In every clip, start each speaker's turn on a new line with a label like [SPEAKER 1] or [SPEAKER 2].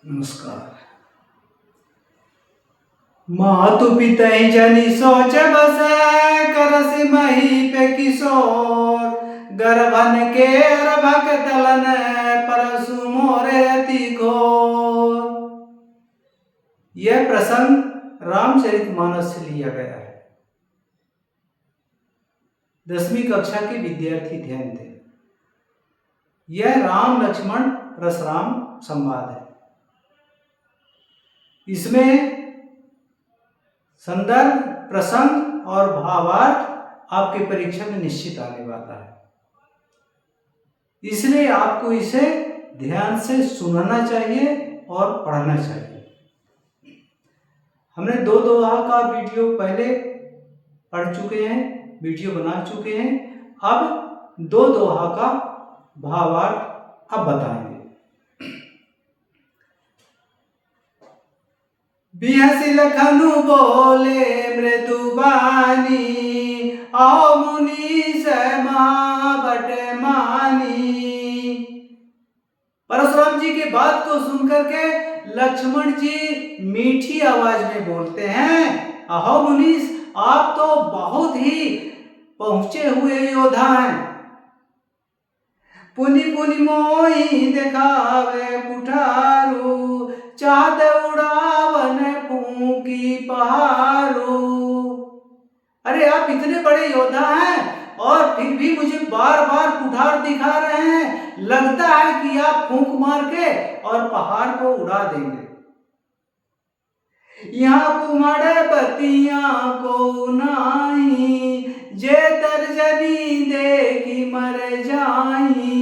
[SPEAKER 1] नमस्कार। मातु पितहि जनि सोच बसै करसि मही पे किशोर गर्भन के अर्भक दलन परसु मोरे अति घोर। यह प्रसंग रामचरितमानस से लिया गया है। 10वीं कक्षा के विद्यार्थी ध्यान दें। यह राम लक्ष्मण परशुराम संवाद है। इसमें संदर्भ, प्रसंग और भावार्थ आपके परीक्षा में निश्चित आने वाला है, इसलिए आपको इसे ध्यान से सुनना चाहिए और पढ़ना चाहिए। हमने दो दोहा का वीडियो पहले पढ़ चुके हैं, वीडियो बना चुके हैं। अब दो दोहा का भावार्थ अब बताएंगे। बिहसी लखनु बोले मृदुबानी आओ मुनि समा बट मानी। परशुराम जी के बात को सुनकर के लक्ष्मण जी मीठी आवाज में बोलते हैं, अहो मुनीस, आप तो बहुत ही पहुंचे हुए योद्धा हैं। पुनि पुनि मोहि देखावे कुठारू चाहत उड़ावन फूंकी पहाड़ू। अरे आप इतने बड़े योद्धा हैं और फिर भी मुझे बार बार कुठार दिखा रहे हैं। लगता है कि आप फूंक मार के और पहाड़ को उड़ा देंगे। यहाँ कुमड़ बतिया को नाही जे तर्जनी देखी मर जाई।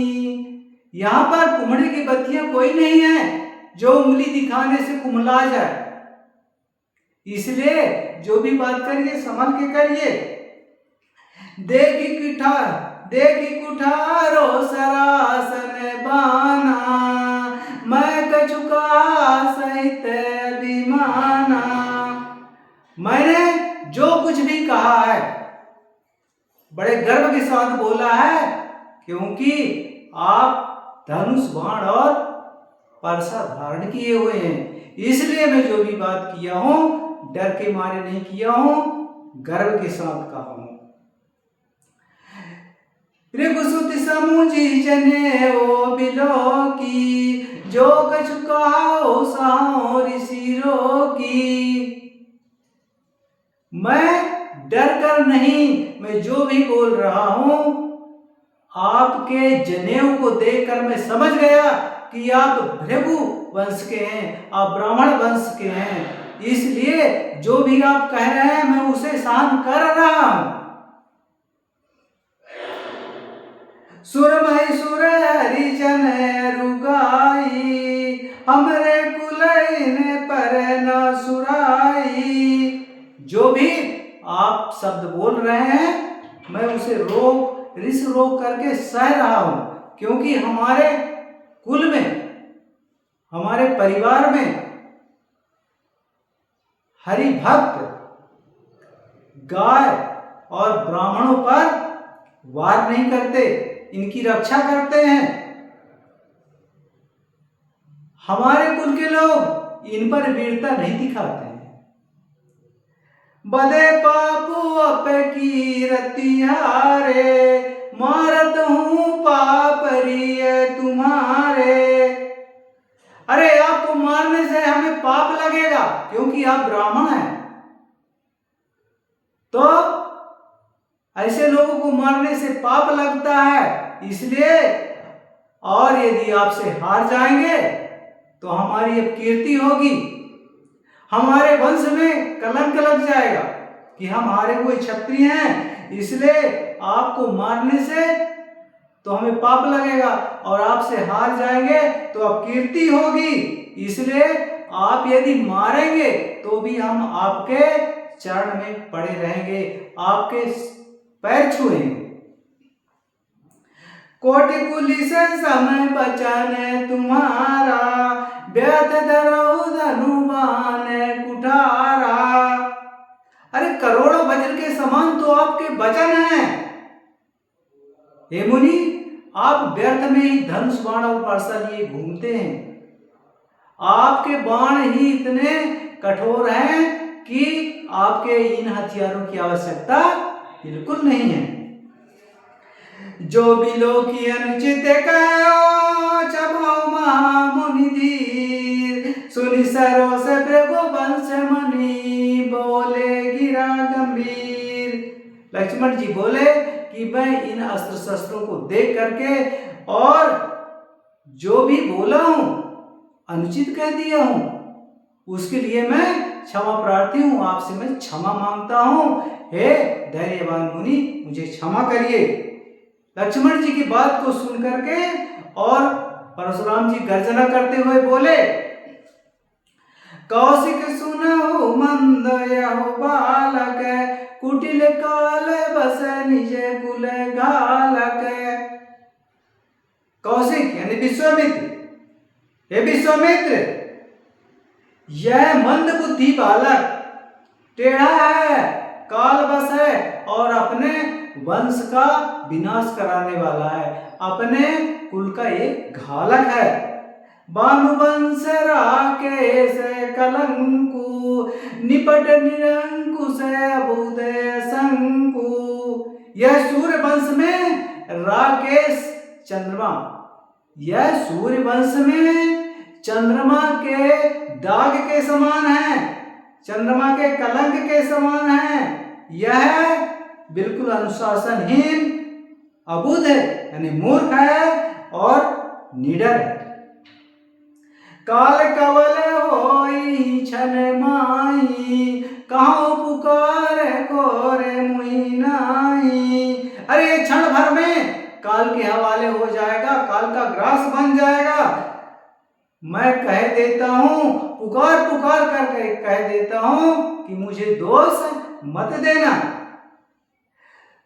[SPEAKER 1] यहाँ पर कुमड़े की बत्तियां कोई नहीं है जो उंगली दिखाने से कुमला जाए, इसलिए जो भी बात करिए संभल के करिए। देखी कुठारो सरासन बाना मैं कछुका सहित अभिमाना। मैंने जो कुछ भी कहा है बड़े गर्व के साथ बोला है, क्योंकि आप धनुष बाण और परसा धारण किए हुए हैं, इसलिए मैं जो भी बात किया हूं डर के मारे नहीं किया हूं, गर्व के साथ कहा हूं। ऋगुसुति समुझी जने ओ बिलो की जो कछु कहो साहो ऋषि रोगी। मैं डर कर नहीं, मैं जो भी बोल रहा हूं आपके जनेऊ को देखकर मैं समझ गया कि आप भृगु वंश के हैं, आप ब्राह्मण वंश के हैं, इसलिए जो भी आप कह रहे हैं मैं उसे सहन कर रहा हूं। सुरमई सुर हरिजन रुगाई हमरे कुलैन पर न सुराई। जो भी आप शब्द बोल रहे हैं मैं उसे रिस रोक करके सह रहा हूं, क्योंकि हमारे कुल में, हमारे परिवार में हरि भक्त गाय और ब्राह्मणों पर वार नहीं करते, इनकी रक्षा करते हैं। हमारे कुल के लोग इन पर वीरता नहीं दिखाते हैं। बदे पापू अप की रतिहारे मारत हूं पाप रिय तुम्हारे। अरे आपको मारने से हमें पाप लगेगा क्योंकि आप ब्राह्मण हैं, तो ऐसे लोगों को मारने से पाप लगता है, इसलिए और यदि आपसे हार जाएंगे तो हमारी अपकीर्ति होगी, हमारे वंश में कलंक लग जाएगा कि हम हारे हुए क्षत्रिय हैं, इसलिए आपको मारने से तो हमें पाप लगेगा और आपसे हार जाएंगे तो अपकीर्ति होगी, इसलिए आप यदि मारेंगे तो भी हम आपके चरण में पड़े रहेंगे, आपके पैर छुएंगे। कोटि पुलिस समय बचाने तुम्हारा व्यथ धरो धनुबान कुठारा। अरे करोड़ों वज्र के समान तो आपके वचन हैं। हे मुनि, आप व्यर्थ में ही धनुष बाण और परसा लिए घूमते हैं। आपके बाण ही इतने कठोर हैं कि आपके इन हथियारों की आवश्यकता बिल्कुल नहीं है। जो बिलो की अनुचित कहो चबो महामुनि धीर, सुनि सरोस प्रभु वंश मणि बोले गिरा गंभीर। लक्ष्मण जी बोले कि मैं इन अस्त्र शस्त्रों को देख करके और जो भी बोला हूं, अनुचित कह दिया हूं, उसके लिए मैं क्षमा प्रार्थी हूं, आपसे मैं क्षमा मांगता हूं। हे धैर्यवान मुनि, मुझे क्षमा करिए। लक्ष्मण जी की बात को सुन करके और परशुराम जी गर्जना करते हुए बोले, कौशिक सुनहु मंद यहो बालक, कुटिल काल बस निज कुल घालक। कौशिक यानी विश्वामित्र, हे विश्वामित्र, यह मंद बुद्धि बालक टेढ़ा है, काल बस है और अपने वंश का विनाश कराने वाला है, अपने कुल का एक घालक है। भानुवंश राकेश कलंकु, निपट निरंकुश अभुदय शंकु। यह सूर्य वंश में राकेश चंद्रमा, यह सूर्य वंश में चंद्रमा के दाग के समान है, चंद्रमा के कलंक के समान है। यह बिल्कुल अनुशासनहीन, अबुध है यानी मूर्ख है और निडर है। काल कवल होई छन माई, कहाँ पुकार कोरे मुहि नाई। अरे क्षण भर में काल के हवाले हो जाएगा, काल का ग्रास बन जाएगा। मैं कह देता हूं, पुकार पुकार कर कह देता हूं कि मुझे दोष मत देना।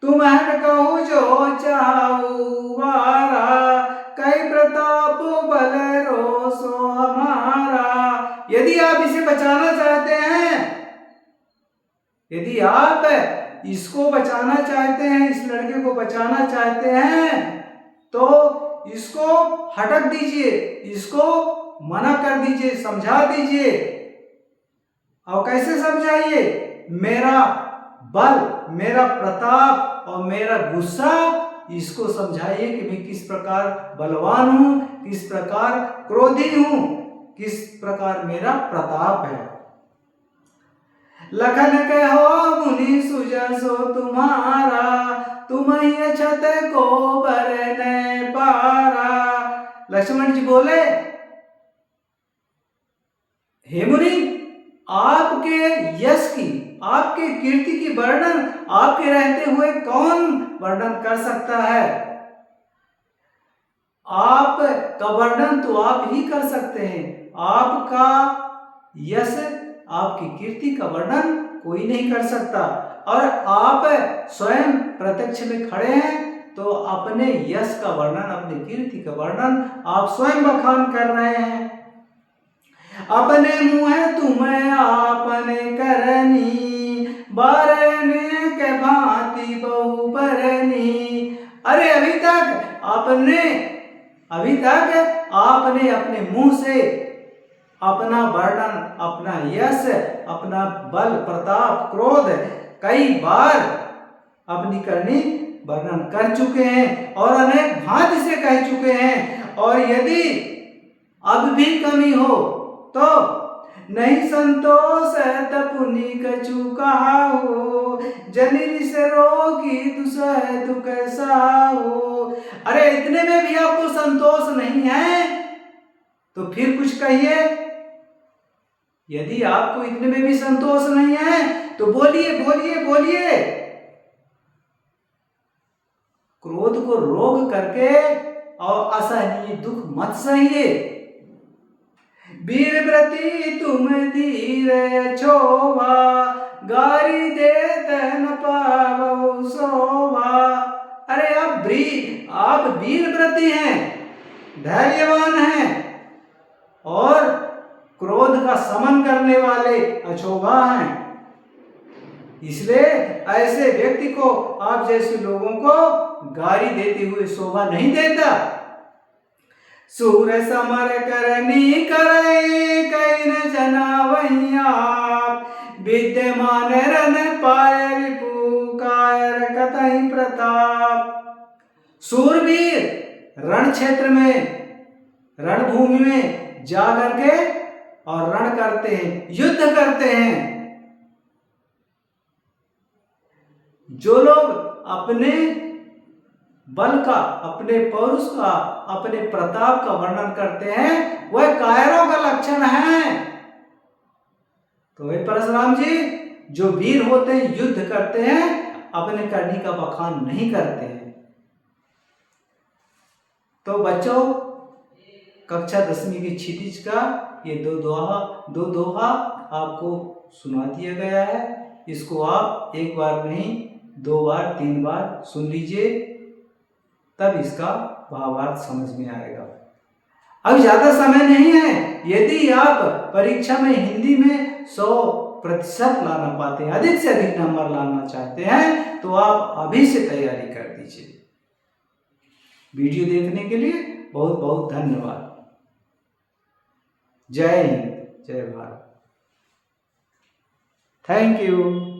[SPEAKER 1] तुम कहो जो चाहू वारा, कई प्रताप बल रोसो हमारा। यदि आप इसे बचाना चाहते हैं, यदि आप इसको बचाना चाहते हैं, इस लड़के को बचाना चाहते हैं, तो इसको हटक दीजिए, इसको मना कर दीजिए, समझा दीजिए। और कैसे समझाइए? मेरा बल, मेरा प्रताप और मेरा गुस्सा, इसको समझाइए कि मैं किस प्रकार बलवान हूं, किस प्रकार क्रोधी हूं, किस प्रकार मेरा प्रताप है। लखन कहो मुनि सुजसो तुम्हारा, तुम ही अछत को बरने पारा। लक्ष्मण जी बोले, हे मुनि, आपके यश की, आपके कीर्ति की वर्णन आपके रहते हुए कौन वर्णन कर सकता है? आपका वर्णन तो आप ही कर सकते हैं। आपका यश, आपकी कीर्ति का वर्णन कोई नहीं कर सकता। और आप स्वयं प्रत्यक्ष में खड़े हैं तो अपने यश का वर्णन, अपनी कीर्ति का वर्णन आप स्वयं बखान कर रहे हैं। अपने मुँह तुम्हें आपने करनी, बारने के भांति बहु बरनी। अरे अभी तक आपने अपने मुंह से अपना वर्णन, अपना यश, अपना बल, प्रताप, क्रोध कई बार अपनी करनी वर्णन कर चुके हैं और अनेक भांति से कह चुके हैं। और यदि अब भी कमी हो तो नहीं संतोष तपुनि कछु कहाओ, जनिर से रोगी दुसह दुख साहो। अरे इतने में भी आपको संतोष नहीं है तो फिर कुछ कहिए। यदि आपको इतने में भी संतोष नहीं है तो बोलिए बोलिए बोलिए। क्रोध को रोक करके और असहनीय दुख मत सहिए। वीर व्रती तुम धीर छोवा, गारी दे तन पावो सोवा। अरे आप वीर व्रती हैं, धैर्यवान हैं और क्रोध का समन करने वाले अछोभा हैं। इसलिए ऐसे व्यक्ति को, आप जैसे लोगों को गारी देते हुए शोभा नहीं देता। सूर समर करनी करे कई न जनावैया विद्यमान रन पाय रिपु कायर कतई प्रताप। सूरवीर रण क्षेत्र में रणभूमि में जा करके और रण करते हैं, युद्ध करते हैं। जो लोग अपने बल का, अपने पौरुष का, अपने प्रताप का वर्णन करते हैं वह कायरों का लक्षण है। तो वे परशुराम जी जो वीर होते हैं, युद्ध करते हैं, अपने करनी का बखान नहीं करते हैं। तो बच्चों, कक्षा 10वीं की क्षितिज का ये दो दोहा आपको सुना दिया गया है। इसको आप एक बार नहीं 2 बार 3 बार सुन लीजिए, तब इसका भावार्थ समझ में आएगा। अब ज्यादा समय नहीं है। यदि आप परीक्षा में हिंदी में 100% लाना पाते हैं, अधिक से अधिक नंबर लाना चाहते हैं, तो आप अभी से तैयारी कर दीजिए। वीडियो देखने के लिए बहुत बहुत धन्यवाद। जय हिंद, जय भारत। Thank you.